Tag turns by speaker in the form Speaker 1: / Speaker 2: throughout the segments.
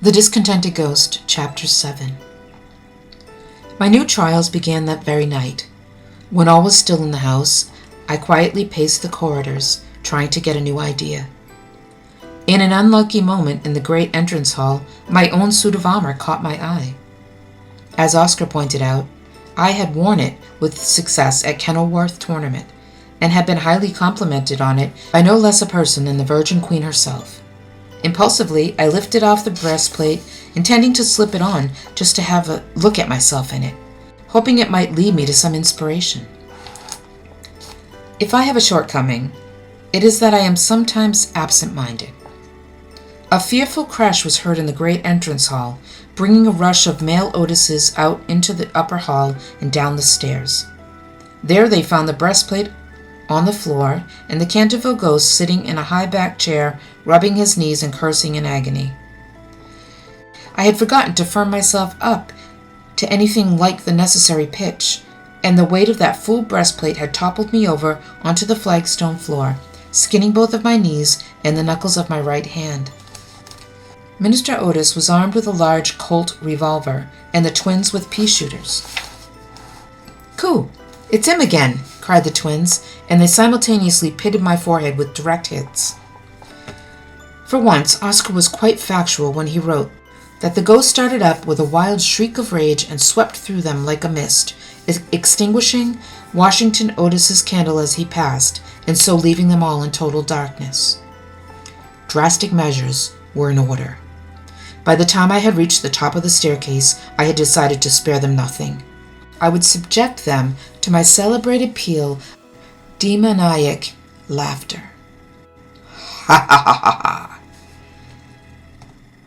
Speaker 1: The Discontented Ghost, Chapter 7. My new trials began that very night. When all was still in the house, I quietly paced the corridors, trying to get a new idea. In an unlucky moment in the great entrance hall, my own suit of armor caught my eye. As Oscar pointed out, I had worn it with success at Kenilworth tournament, and had been highly complimented on it by no less a person than the Virgin Queen herself. Impulsively, I lifted off the breastplate, intending to slip it on just to have a look at myself in it, hoping it might lead me to some inspiration. If I have a shortcoming, it is that I am sometimes absent-minded. A fearful crash was heard in the great entrance hall, bringing a rush of male Otises out into the upper hall and down the stairs. There they found the breastplate on the floor, and the Canterville ghost sitting in a high-backed chair, rubbing his knees and cursing in agony. I had forgotten to firm myself up to anything like the necessary pitch, and the weight of that full breastplate had toppled me over onto the flagstone floor, skinning both of my knees and the knuckles of my right hand. Minister Otis was armed with a large Colt revolver, and the twins with pea shooters. "Coo! It's him again!" cried the twins, and they simultaneously pitted my forehead with direct hits. For once, Oscar was quite factual when he wrote that the ghost started up with a wild shriek of rage and swept through them like a mist, extinguishing Washington Otis's candle as he passed, and so leaving them all in total darkness. Drastic measures were in order. By the time I had reached the top of the staircase, I had decided to spare them nothing. I would subject them to my celebrated peal demoniac laughter. Ha ha ha ha ha!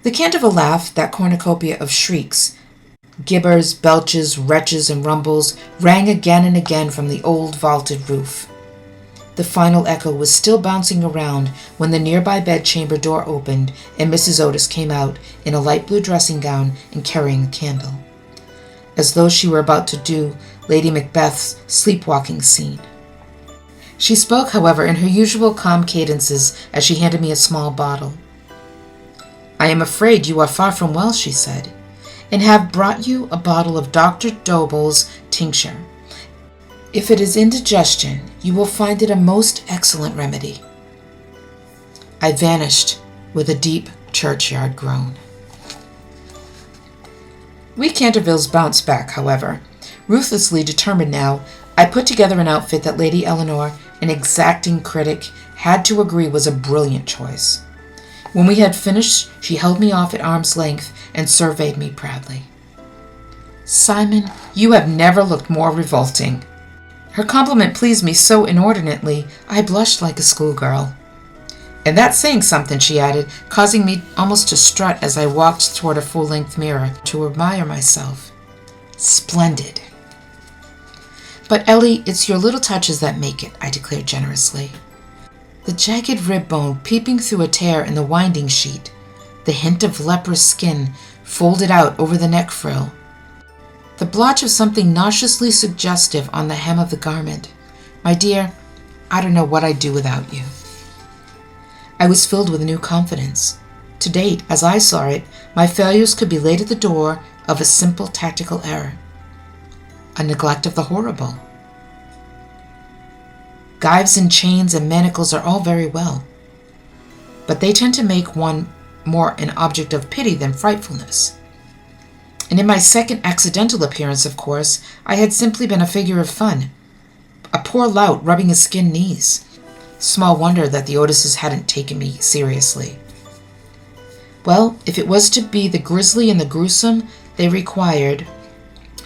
Speaker 1: The Canterville laugh, that cornucopia of shrieks, gibbers, belches, retches, and rumbles, rang again and again from the old vaulted roof. The final echo was still bouncing around when the nearby bedchamber door opened and Mrs. Otis came out in a light blue dressing gown and carrying a candle, as though she were about to do Lady Macbeth's sleepwalking scene. She spoke, however, in her usual calm cadences as she handed me a small bottle. "I am afraid you are far from well," she said, "and have brought you a bottle of Dr. Dobell's tincture. If it is indigestion, you will find it a most excellent remedy." I vanished with a deep churchyard groan. We Cantervilles bounced back, however. Ruthlessly determined now, I put together an outfit that Lady Eleanor, an exacting critic, had to agree was a brilliant choice. When we had finished, she held me off at arm's length and surveyed me proudly. "Simon, you have never looked more revolting." Her compliment pleased me so inordinately, I blushed like a schoolgirl. "And that's saying something," she added, causing me almost to strut as I walked toward a full-length mirror to admire myself. "Splendid." "But, Ellie, it's your little touches that make it," I declared generously. The jagged rib bone peeping through a tear in the winding sheet, the hint of leprous skin folded out over the neck frill, the blotch of something nauseously suggestive on the hem of the garment. My dear, I don't know what I'd do without you. I was filled with a new confidence. To date, as I saw it, my failures could be laid at the door of a simple tactical error, a neglect of the horrible. Gyves and chains and manacles are all very well, but they tend to make one more an object of pity than frightfulness. And in my second accidental appearance, of course, I had simply been a figure of fun, a poor lout rubbing his skinned knees. Small wonder that the Otises hadn't taken me seriously. Well, if it was to be the grisly and the gruesome they required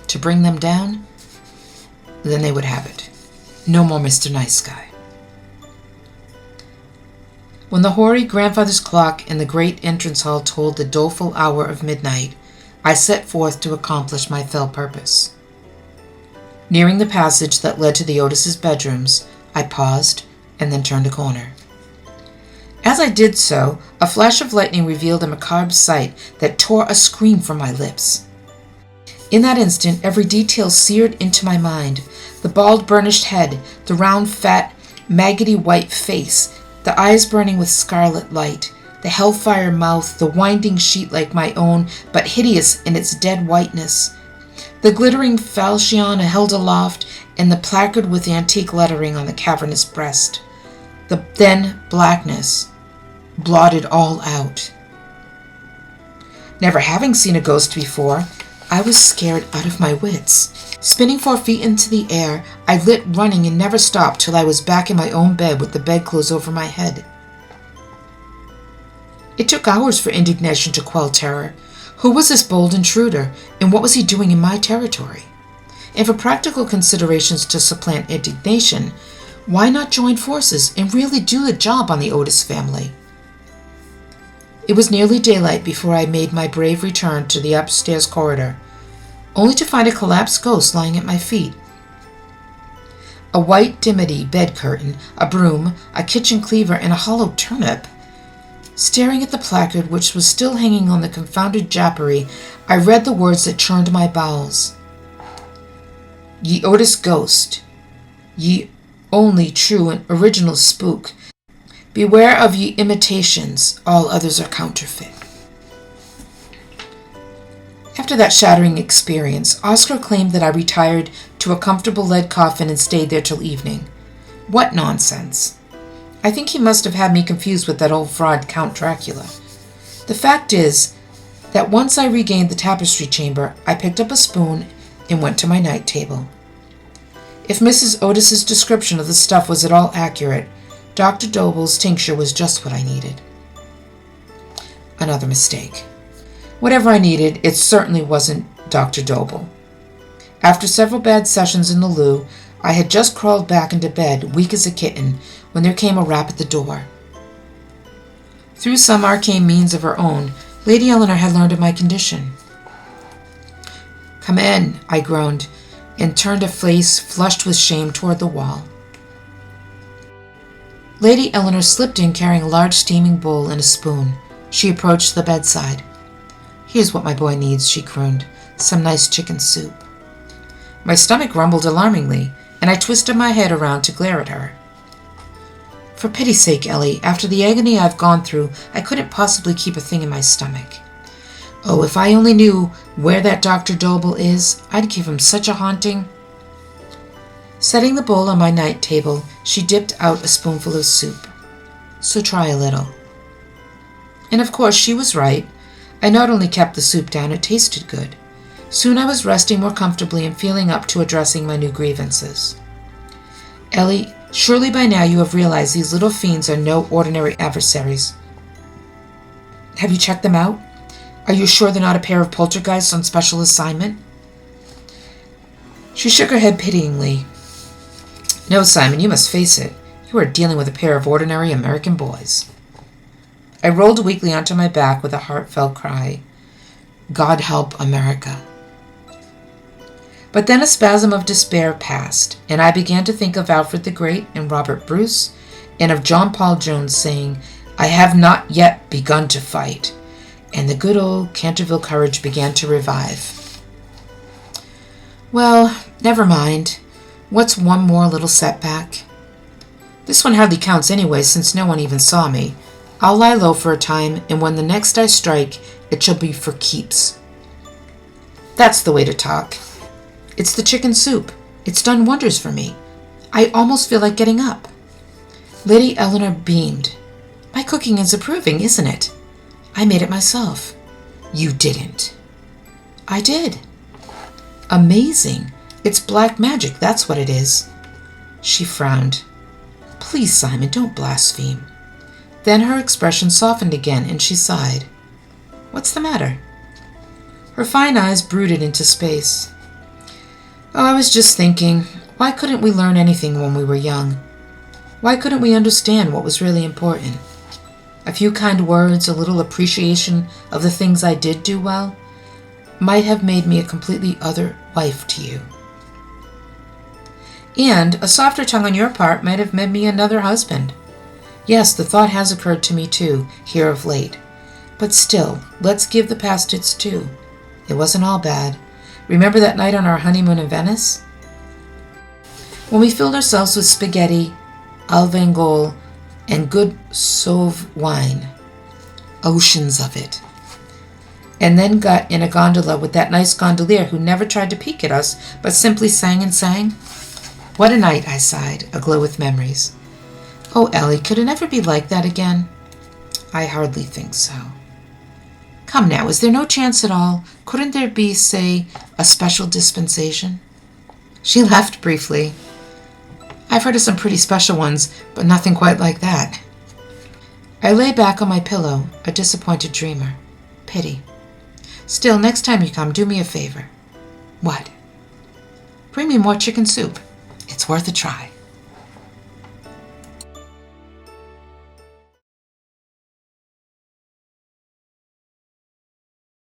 Speaker 1: to bring them down, then they would have it. No more Mr. Nice Guy. When the hoary grandfather's clock in the great entrance hall told the doleful hour of midnight, I set forth to accomplish my fell purpose. Nearing the passage that led to the Otis's bedrooms, I paused and then turned a corner. As I did so, a flash of lightning revealed a macabre sight that tore a scream from my lips. In that instant, every detail seared into my mind. The bald, burnished head, the round, fat, maggoty white face, the eyes burning with scarlet light, The hellfire mouth, the winding sheet like my own, but hideous in its dead whiteness. The glittering falchion held aloft, and the placard with antique lettering on the cavernous breast. The then blackness blotted all out. Never having seen a ghost before, I was scared out of my wits. Spinning 4 feet into the air, I lit running and never stopped till I was back in my own bed with the bedclothes over my head. It took hours for indignation to quell terror. Who was this bold intruder, and what was he doing in my territory? And for practical considerations to supplant indignation, why not join forces and really do the job on the Otis family? It was nearly daylight before I made my brave return to the upstairs corridor, only to find a collapsed ghost lying at my feet. A white dimity bed curtain, a broom, a kitchen cleaver, and a hollow turnip. Staring at the placard, which was still hanging on the confounded jappery, I read the words that churned my bowels. Ye Otis ghost, ye only true and original spook, beware of ye imitations, all others are counterfeit. After that shattering experience, Oscar claimed that I retired to a comfortable lead coffin and stayed there till evening. What nonsense. I think he must have had me confused with that old fraud Count Dracula. The fact is that once I regained the tapestry chamber, I picked up a spoon and went to my night table. If Mrs. Otis's description of the stuff was at all accurate, Dr. Dobell's tincture was just what I needed. Another mistake. Whatever I needed, it certainly wasn't Dr. Dobell. After several bad sessions in the loo, I had just crawled back into bed, weak as a kitten, when there came a rap at the door. Through some arcane means of her own, Lady Eleanor had learned of my condition. "Come in," I groaned, and turned a face flushed with shame toward the wall. Lady Eleanor slipped in carrying a large steaming bowl and a spoon. She approached the bedside. "Here's what my boy needs," she crooned. "Some nice chicken soup." My stomach rumbled alarmingly, and I twisted my head around to glare at her. "For pity's sake, Ellie, after the agony I've gone through, I couldn't possibly keep a thing in my stomach. Oh, if I only knew where that Dr. Dobell is, I'd give him such a haunting." Setting the bowl on my night table, she dipped out a spoonful of soup. "So try a little." And of course she was right. I not only kept the soup down, it tasted good. Soon I was resting more comfortably and feeling up to addressing my new grievances. "Ellie, surely by now you have realized these little fiends are no ordinary adversaries. Have you checked them out? Are you sure they're not a pair of poltergeists on special assignment?" She shook her head pityingly. "No, Simon, you must face it. You are dealing with a pair of ordinary American boys." I rolled weakly onto my back with a heartfelt cry. God help America. But then a spasm of despair passed, and I began to think of Alfred the Great and Robert Bruce, and of John Paul Jones saying, "I have not yet begun to fight," and the good old Canterville courage began to revive. Well, never mind. What's one more little setback? This one hardly counts anyway, since no one even saw me. I'll lie low for a time, and when the next I strike, it shall be for keeps. That's the way to talk. It's the chicken soup. It's done wonders for me. I almost feel like getting up. Lady Eleanor beamed. "My cooking is approving, isn't it? I made it myself." "You didn't." "I did." "Amazing. It's black magic, that's what it is." She frowned. "Please, Simon, don't blaspheme." Then her expression softened again, and she sighed. "What's the matter?" Her fine eyes brooded into space. "Oh, I was just thinking, why couldn't we learn anything when we were young? Why couldn't we understand what was really important? A few kind words, a little appreciation of the things I did do well, might have made me a completely other wife to you. And a softer tongue on your part might have made me another husband. Yes, the thought has occurred to me too, here of late. But still, let's give the past its due. It wasn't all bad. Remember that night on our honeymoon in Venice? When we filled ourselves with spaghetti, alvangole, and good Sauve wine. oceans of it. And then got in a gondola with that nice gondolier who never tried to peek at us, but simply sang and sang. What a night, I sighed, aglow with memories. Oh, Ellie, could it ever be like that again? I hardly think so. Come now, is there no chance at all? Couldn't there be, say, a special dispensation? She laughed briefly. I've heard of some pretty special ones, but nothing quite like that. I lay back on my pillow, a disappointed dreamer. Pity. Still, next time you come, do me a favor. What? Bring me more chicken soup. It's worth a try.